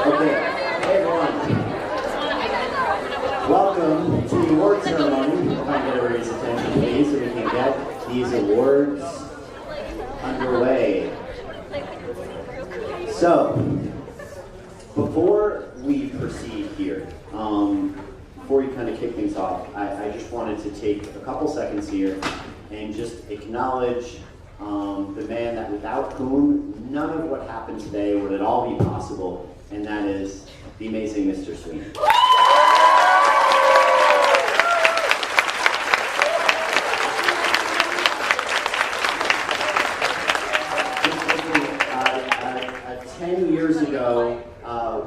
Okay, hey everyone. Welcome to the award ceremony. If I can get everybody's attention, please, so we can get these awards underway. So, before we proceed here, before we kind of kick things off, I just wanted to take a couple seconds here and just acknowledge the man that without whom none of what happened today would at all be possible, and that is the amazing Mr. Sweeney. Just 10 years ago,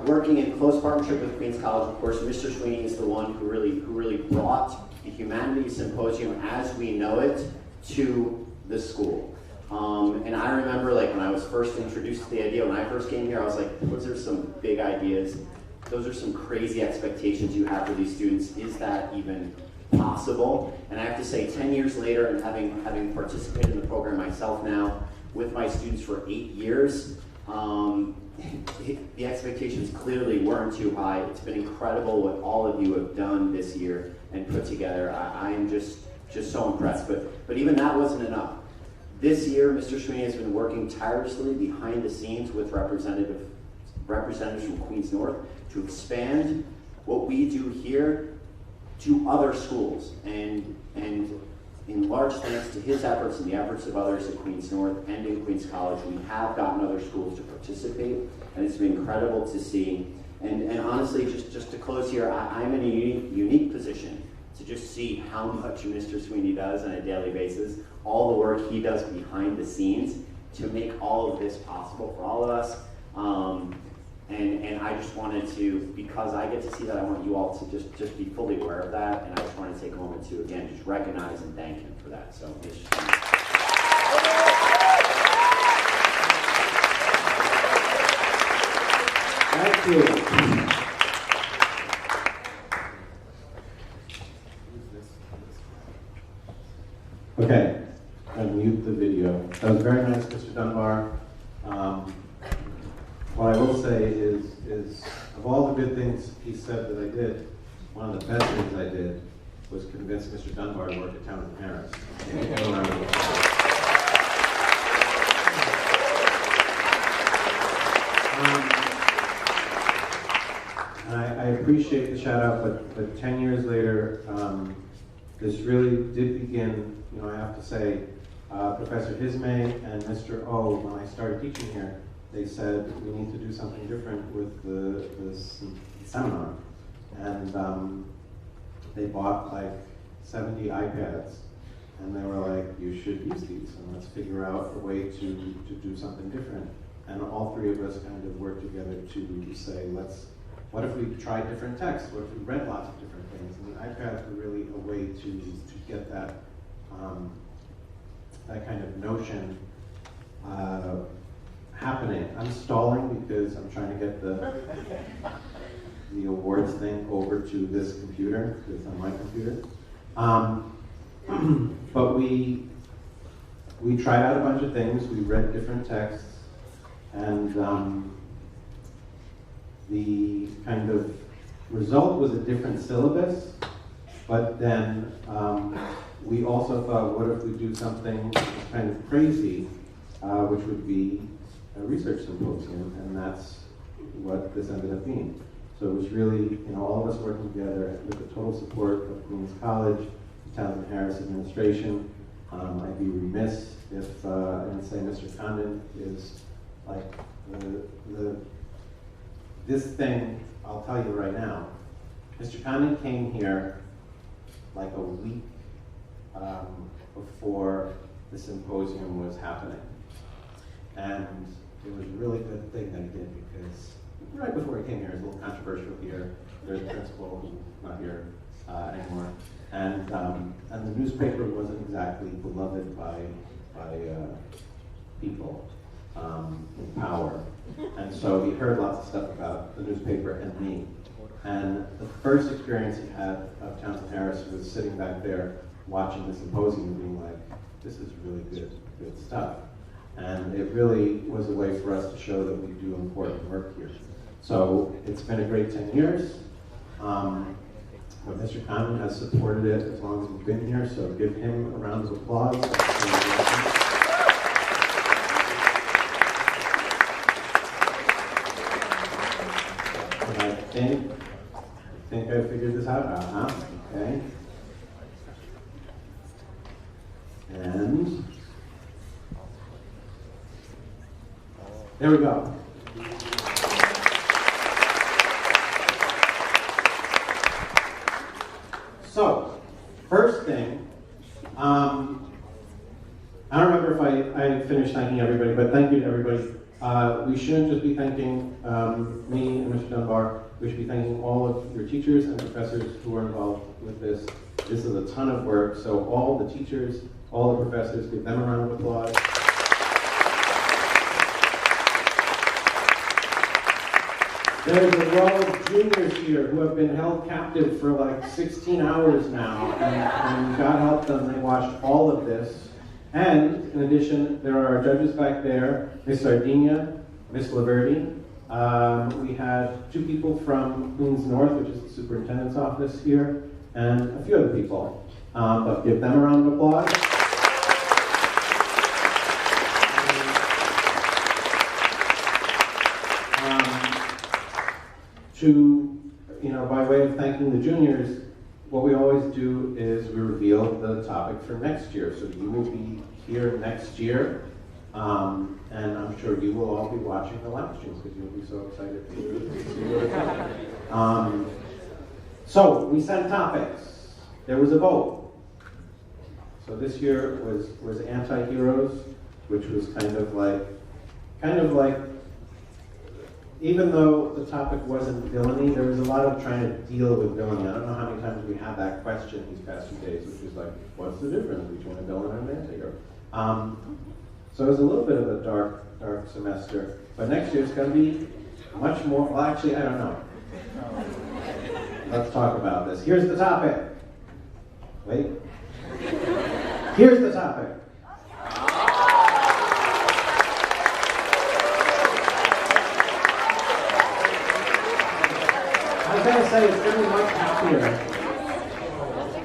working in close partnership with Queens College, of course, Mr. Sweeney is the one who really brought the Humanities Symposium as we know it to the school. And I remember, like, when I was first introduced to the idea, when I first came here, I was like, those are some big ideas. Those are some crazy expectations you have for these students. Is that even possible? And I have to say, 10 years later, and having participated in the program myself now, with my students for 8 years, the expectations clearly weren't too high. It's been incredible what all of you have done this year and put together. I am just so impressed. But even that wasn't enough. This year, Mr. Sweeney has been working tirelessly behind the scenes with representatives from Queens North to expand what we do here to other schools. And in large thanks to his efforts and the efforts of others at Queens North and in Queens College, we have gotten other schools to participate, and it's been incredible to see. And honestly, just to close here, I'm in a unique position to just see how much Mr. Sweeney does on a daily basis, all the work he does behind the scenes to make all of this possible for all of us. And I just wanted to, because I get to see that, I want you all to just be fully aware of that, and I just wanted to take a moment to, again, just recognize and thank him for that. So, thank you. Okay, unmute the video. That was very nice, Mr. Dunbar. What I will say is of all the good things he said that I did, one of the best things I did was convince Mr. Dunbar to work at THHS. I appreciate the shout out, but 10 years later, this really did begin. I have to say, Professor Hismay and Mr. O, when I started teaching here, they said we need to do something different with the seminar. And they bought like 70 iPads, and they were like, you should use these, and let's figure out a way to do something different. And all three of us kind of worked together to say, what if we tried different texts? What if we read lots of different things? And the iPads were really a way to get that that kind of notion happening. I'm stalling because I'm trying to get the awards thing over to this computer, because it's on my computer. But we tried out a bunch of things. We read different texts, and the kind of result was a different syllabus, but then we also thought, what if we do something kind of crazy, which would be a research symposium, and that's what this ended up being. So it was really, all of us working together with the total support of Queens College, the THHS administration. I'd be remiss if I didn't say Mr. Condon is like this thing. I'll tell you right now, Mr. Condon came here like a week before the symposium was happening. And it was a really good thing that he did, because right before he came here, it was a little controversial here. There's a principal who's not here anymore. And the newspaper wasn't exactly beloved by people in power. And so he heard lots of stuff about the newspaper and me. And the first experience he had of Townsend Harris was sitting back there watching the symposium and being like, this is really good stuff. And it really was a way for us to show that we do important work here. So it's been a great 10 years. But Mr. Kahn has supported it as long as we've been here, so give him a round of applause. And I think I figured this out. Okay. And there we go. So, first thing, I don't remember if I finished thanking everybody, but thank you to everybody. We shouldn't just be thanking me and Mr. Dunbar. We should be thanking all of your teachers and professors who are involved with this. This is a ton of work, so all the teachers, all the professors, give them a round of applause. There's a row of juniors here who have been held captive for like 16 hours now, and God help them, they watched all of this. And in addition, there are our judges back there, Miss Sardinia, Miss Laverty. We had 2 people from Queens North, which is the superintendent's office here, and a few other people. But give them a round of applause. By way of thanking the juniors, what we always do is we reveal the topic for next year. So you will be here next year, and I'm sure you will all be watching the live streams because you'll be so excited to see what it's like. So we sent topics. There was a vote. So this year was anti-heroes, which was kind of like, even though the topic wasn't villainy, there was a lot of trying to deal with villainy. I don't know how many times we had that question these past few days, which is like, what's the difference between a villain and an anti-hero? So it was a little bit of a dark semester. But next year it's going to be much more, well actually, I don't know. Let's talk about this. Here's the topic. Wait. Here's the topic. I was going to say it's going to be much happier.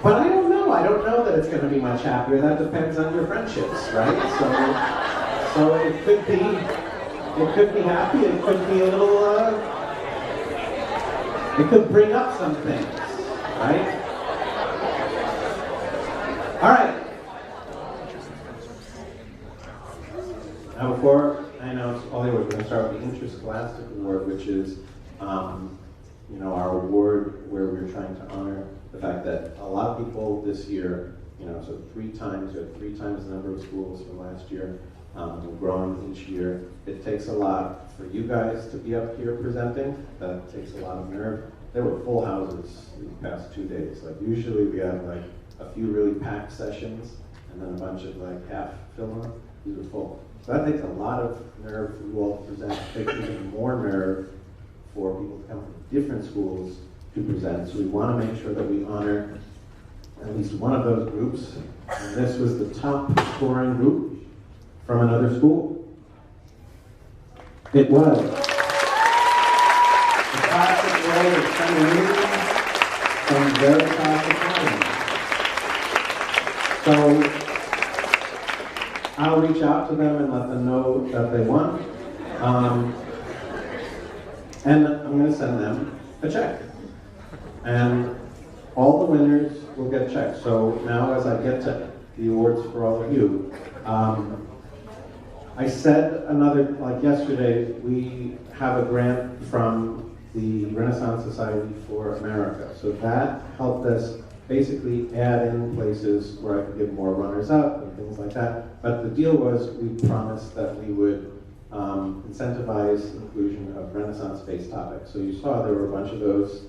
But I don't know. I don't know that it's going to be much happier. That depends on your friendships, right? So it could be happy. It could be a little, it could bring up some things, right? All right. Now before I announce all the awards, we're going to start with the Interscholastic Award, which is our award where we're trying to honor the fact that a lot of people this year, so 3 times the number of schools from last year, we've grown each year. It takes a lot for you guys to be up here presenting. That takes a lot of nerve. There were full houses these past 2 days. Like usually we have like a few really packed sessions and then a bunch of like half filler. These are full. So that takes a lot of nerve for you all to present. It takes even more nerve for people to come from different schools to present. So we want to make sure that we honor at least one of those groups. And this was the top scoring group from another school. It was the classic role of Chen from Veritas Academy. So I'll reach out to them and let them know that they won. And I'm going to send them a check. And all the winners will get checks. So now as I get to the awards for all of you, I said like yesterday, we have a grant from the Renaissance Society for America. So that helped us basically add in places where I could give more runners up and things like that. But the deal was we promised that we would incentivize inclusion of Renaissance-based topics. So you saw there were a bunch of those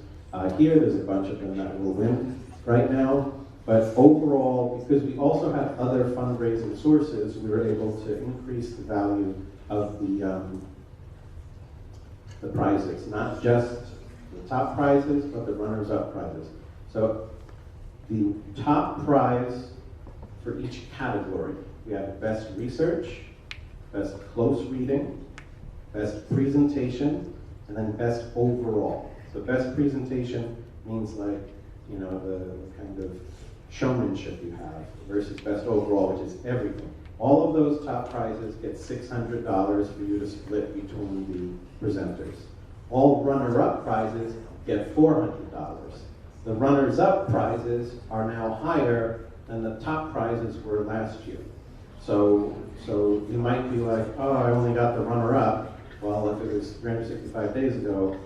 here. There's a bunch of them that will win right now. But overall, because we also have other fundraising sources, we were able to increase the value of the prizes, not just the top prizes, but the runners-up prizes. So the top prize for each category, we have best research, best close reading, best presentation, and then best overall. So best presentation means like, you know, the kind of showmanship you have versus best overall, which is everything. All of those top prizes get $600 for you to split between the presenters. All runner-up prizes get $400. The runners-up prizes are now higher than the top prizes were last year. So you might be like, oh, I only got the runner-up. Well, if it was 365 days ago,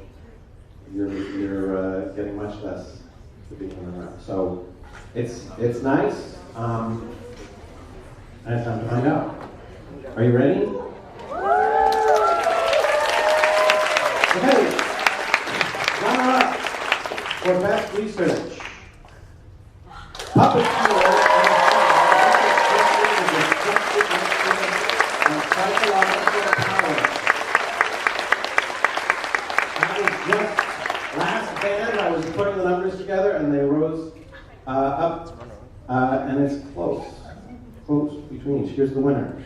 you're getting much less to be runner-up. So it's nice. And it's time to find out. Are you ready? Okay. Runner-up for best research. Puppet and psychological power. That was just last band. I was putting the numbers together and they rose up, and it's close between each. Here's the winner.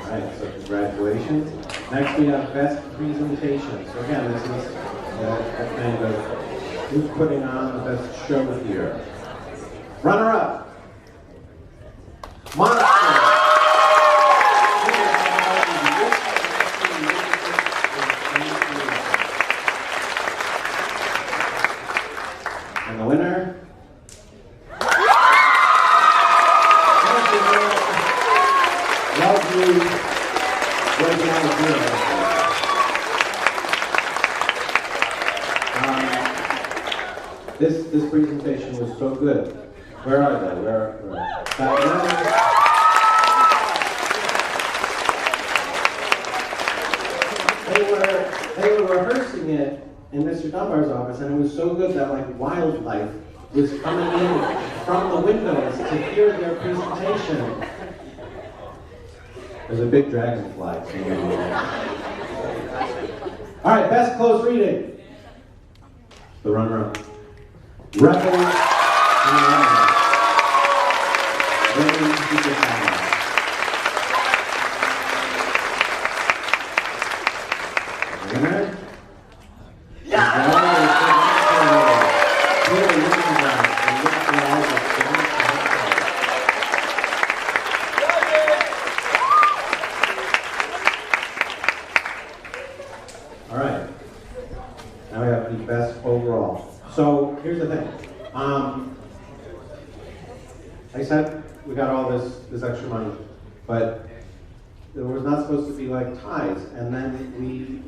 Alright, so congratulations. Next we have best presentation. So again, this is a kind of who's putting on the best show here. Runner-up. Monster. And the winner? Love you. Working on the field. This presentation was so good. Where are they? Where? They were rehearsing it in Mr. Dunbar's office, and it was so good that like wildlife was coming in from the windows to hear their presentation. There's a big dragonfly. All right, best close reading. The runner-up. Rebel and all right. Now we have the best overall. So here's the thing. I said we got all this extra money, but there was not supposed to be like ties. And then we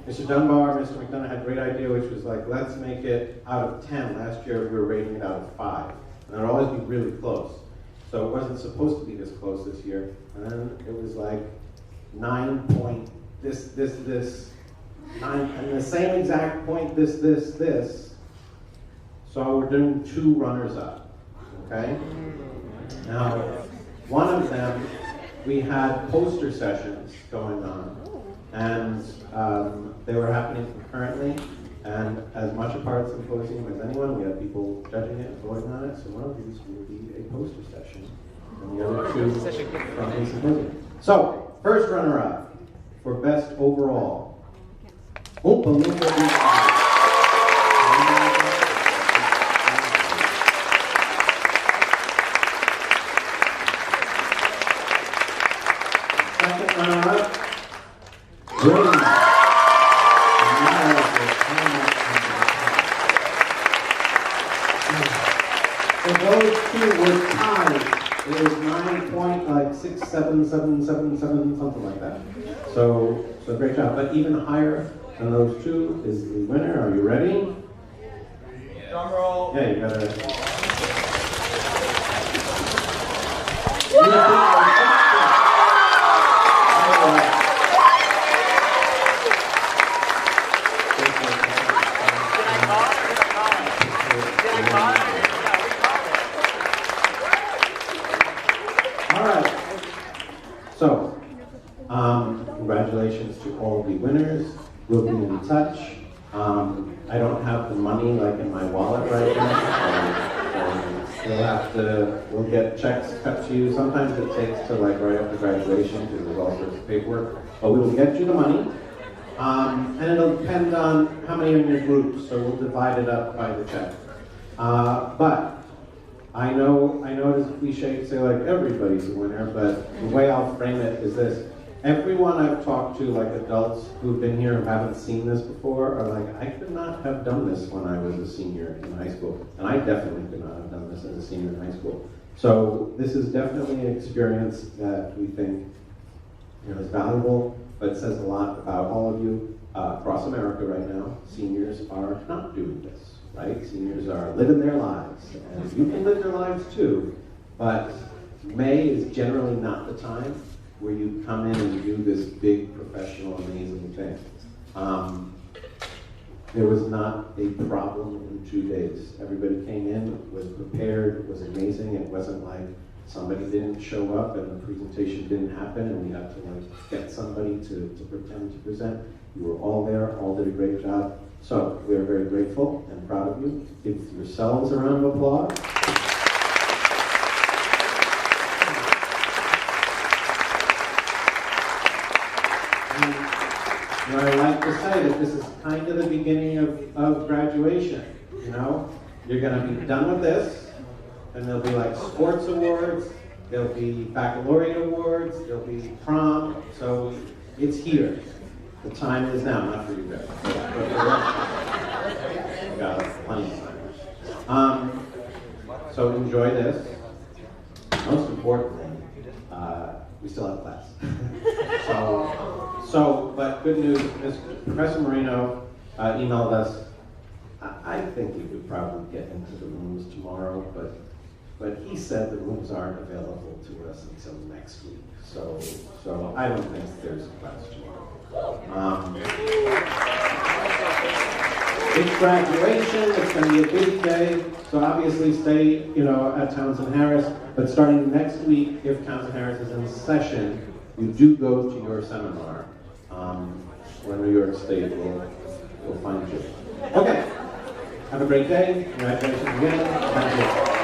Mr. Dunbar, Mr. McDonough had a great idea, which was like, let's make it out of 10. Last year we were rating it out of 5. And it would always be really close. So it wasn't supposed to be this close this year. And then it was like 9 point this, 9, and the same exact point this. So we're doing 2 runners up, okay? Now, one of them, we had poster sessions going on, and they were happening concurrently, and as much a part of the symposium as anyone, we had people judging it and voting on it, so one of these will be a poster session, and the other 2 from the symposium. So, first runner-up for best overall. Oompa Loompa. Second runner-up, Green. So those 2 were tied. It was 9.6777, something like that. So great job. But even higher than those 2 is the winner. Are you ready? Drum roll. Yeah, you gotta. All right. So, congratulations to all the winners. We'll be in touch. I some money like in my wallet right now. We'll get checks cut to you. Sometimes it takes till like right after graduation because there's all sorts of paperwork. But we will get you the money. And it'll depend on how many are in your group, so we'll divide it up by the check. But I know it is a cliche to say like everybody's a winner, but the way I'll frame it is this. Everyone I've talked to, like adults who've been here and haven't seen this before, are like, I could not have done this when I was a senior in high school. And I definitely could not have done this as a senior in high school. So this is definitely an experience that we think is valuable, but it says a lot about all of you. Across America right now, seniors are not doing this, right? Seniors are living their lives, and you can live their lives too, but May is generally not the time where you come in and do this big, professional, amazing thing. There was not a problem in 2 days. Everybody came in, was prepared, was amazing. It wasn't like somebody didn't show up and the presentation didn't happen and we had to like get somebody to pretend to present. You were all there, all did a great job. So we are very grateful and proud of you. Give yourselves a round of applause. And I like to say that this is kind of the beginning of graduation. You're going to be done with this. And there'll be like sports awards, there'll be baccalaureate awards, there'll be prom. So it's here. The time is now, not for you guys. But for the rest, we got plenty of time. So enjoy this. Most importantly, we still have class. But good news, Professor Marino emailed us. I think we could probably get into the rooms tomorrow, but he said the rooms aren't available to us until next week. So I don't think there's a class tomorrow. It's graduation, it's going to be a big day, so obviously stay, at Townsend Harris, but starting next week, if Townsend Harris is in session, you do go to your seminar, where New York State will find you. Okay, have a great day, congratulations again, thank you.